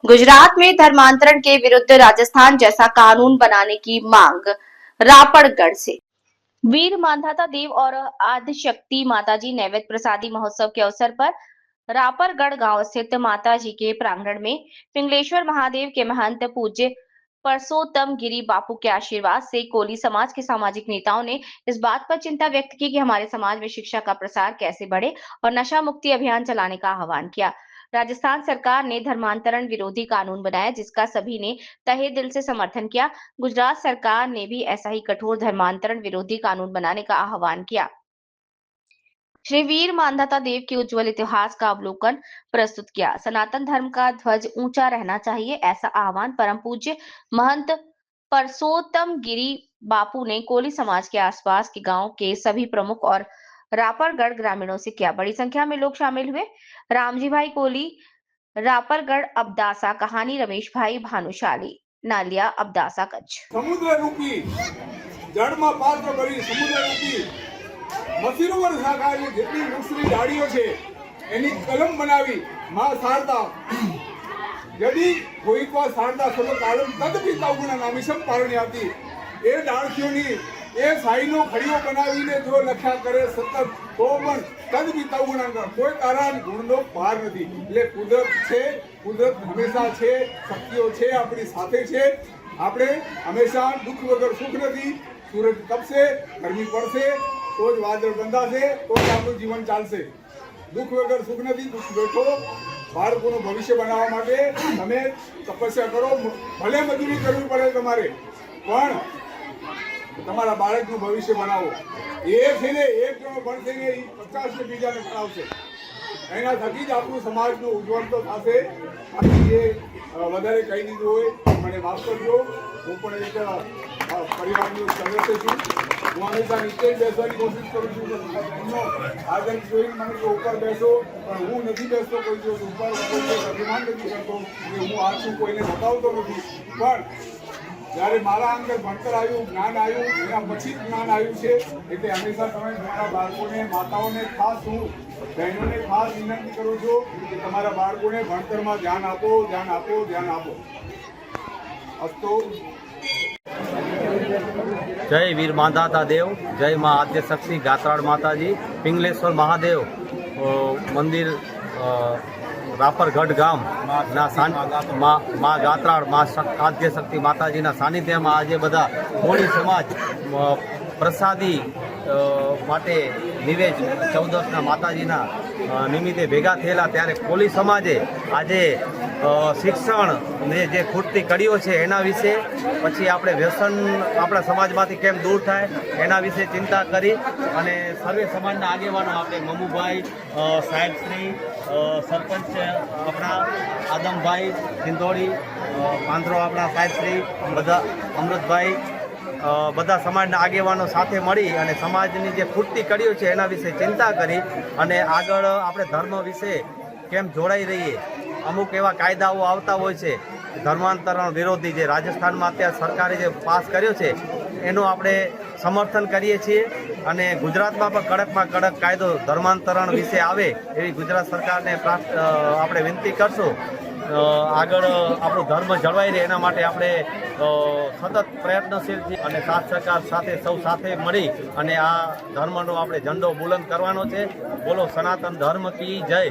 गुजरात में धर्मांतरण के विरुद्ध राजस्थान जैसा कानून बनाने की मांग रापड़गढ़ से। वीर मानधाता देव और आदिशक्ति माताजी नैवेद्य प्रसादी महोत्सव के अवसर पर रापरगढ़ गांव स्थित माताजी के प्रांगण में पिंगलेश्वर महादेव के महंत पूज्य परसोत्तम गिरी बापू के आशीर्वाद से कोली समाज के सामाजिक नेताओं ने इस बात पर चिंता व्यक्त की कि हमारे समाज में शिक्षा का प्रसार कैसे बढ़े और नशा मुक्ति अभियान चलाने का आह्वान किया। राजस्थान सरकार ने धर्मांतरण विरोधी कानून बनाया, जिसका सभी ने तहे दिल से समर्थन किया। गुजरात सरकार ने भी ऐसा ही कठोर धर्मांतरण विरोधी कानून बनाने का आह्वान किया। श्री वीर मानधाता देव के उज्जवल इतिहास का अवलोकन प्रस्तुत किया। सनातन धर्म का ध्वज ऊंचा रहना चाहिए, ऐसा आह्वान परम पूज्य महंत परसोत्तम गिरी बापू ने कोली समाज के आसपास के गांव के सभी प्रमुख और रापरगढ़ ग्रामीणों से किया। बड़ी संख्या में लोग शामिल हुए। रामजी भाई कोली, रापरगढ़ अब्दासा कहानी, रमेश भाई भानुशाली, नालिया अब्दासा कच्छ। समुद्र रूपी जड़ में पात्र करी समुद्र रूपी मसीनो पर साकारी જેટલી વૃક્ષની ડાળીઓ છે એની કલમ બનાવી માં શારદા यदि कोई को शारदा सलो कालम तद पिता गुणा नामिशम पारण्याती ए डाળખીઓની એ સાઈનો ખડીઓ બનાવીને જો લખ્યા કરે સતત તો પણ તદ પિતા ગુણાંગર કોઈ કારણ ગુણનો પાર નથી। એટલે કુદરત છે, કુદરત હંમેશા છે, શક્તિઓ છે, આપણી સાથે છે। આપણે હંમેશા દુઃખ વગર સુખ નથી। सूरज तपसे, गर्मी पड़से तो ज वादळ બંધાશે તો જ આપણું જીવન ચાલશે। દુઃખ વગર સુખ નથી। દુઃખ બેઠો બાળકોનું ભવિષ્ય બનાવવા માટે તમે તપસ્યા કરો, ભલે મજૂરી કરવી પડે તમારે, પણ તમારા બાળકનું ભવિષ્ય બનાવો। એ છે ને એક જણો ભણશે ને એ 50 ને બીજાને ભણાવશે। એના થકી જ આપણું સમાજનું ઉજ્જવળ તો થશે। એ વધારે કહી દીધું હોય મને માફ કરજો। હું પણ એક પરિવારનો સદસ્ય છું। હું હંમેશા નીચે બેસવાની કોશિશ કરું છું, એમનો આદર જોઈને મને કે ઉપર બેસો, પણ હું નથી બેસતો કોઈ દિવસ ઉપર, કોઈ અભિમાન નથી કરતો કે હું આ છું, કોઈને બતાવતો નથી। પણ જ્યારે મારા અંદર ભણતર આવ્યું, જ્ઞાન આવ્યું, એના પછી જ્ઞાન આવ્યું છે। એટલે હંમેશા તમે તમારા બાળકોને, માતાઓને ખાસ હું બહેનોને ખાસ વિનંતી કરું છું કે તમારા બાળકોને ભણતરમાં ધ્યાન આપો, ધ્યાન આપો, ધ્યાન આપો। અસ્તો। जय वीर मानधाता देव, जय माँ आद्यशक्ति गात्राड़ माताजी, पिंगलेश्वर महादेव मंदिर रापरगढ़ गाम ना माँ गात्राड़ माँ आद्यशक्ति माताजी ना सानिध्य में आज बधा कोली समाज प्रसादी माटे निवेश 14 माताजीना निमित्ते भेगा थयेला। त्यारे कोली समाजे आजे शिक्षण ने जे खूटती कड़ीओ छे एना विषे, पछी आपणे व्यसन आपणा समाजमांथी केम दूर थाय एना विषे चिंता करी अने सर्वे समाजना आगेवानो आपणे ममुभाई साहेबश्री, सरपंच आपणा आदमभाई सिंधोड़ी, પાંદરો આપણા સાહેબશ્રી, બધા અમૃતભાઈ, બધા સમાજના આગેવાનો સાથે મળી અને સમાજની જે ખૂટતી કડીઓ છે એના વિશે ચિંતા કરી અને આગળ આપણે ધર્મ વિશે કેમ જોડાઈ રહીએ। અમુક એવા કાયદાઓ આવતા હોય છે ધર્માંતરણ વિરોધી, જે રાજસ્થાનમાં અત્યારે સરકારે જે પાસ કર્યો છે એનું આપણે સમર્થન કરીએ છીએ અને ગુજરાતમાં પણ કડકમાં કડક કાયદો ધર્માંતરણ વિશે આવે એવી ગુજરાત સરકારને આપણે વિનંતી કરશું। આગળ આપણો ધર્મ જળવાઈ રહે એના માટે આપણે સતત પ્રયત્નશીલ છીએ અને સાથ સહકાર સાથે સૌ સાથે મળી અને આ ધર્મનો આપણે ઝંડો બુલંદ કરવાનો છે। બોલો સનાતન ધર્મ કી જય।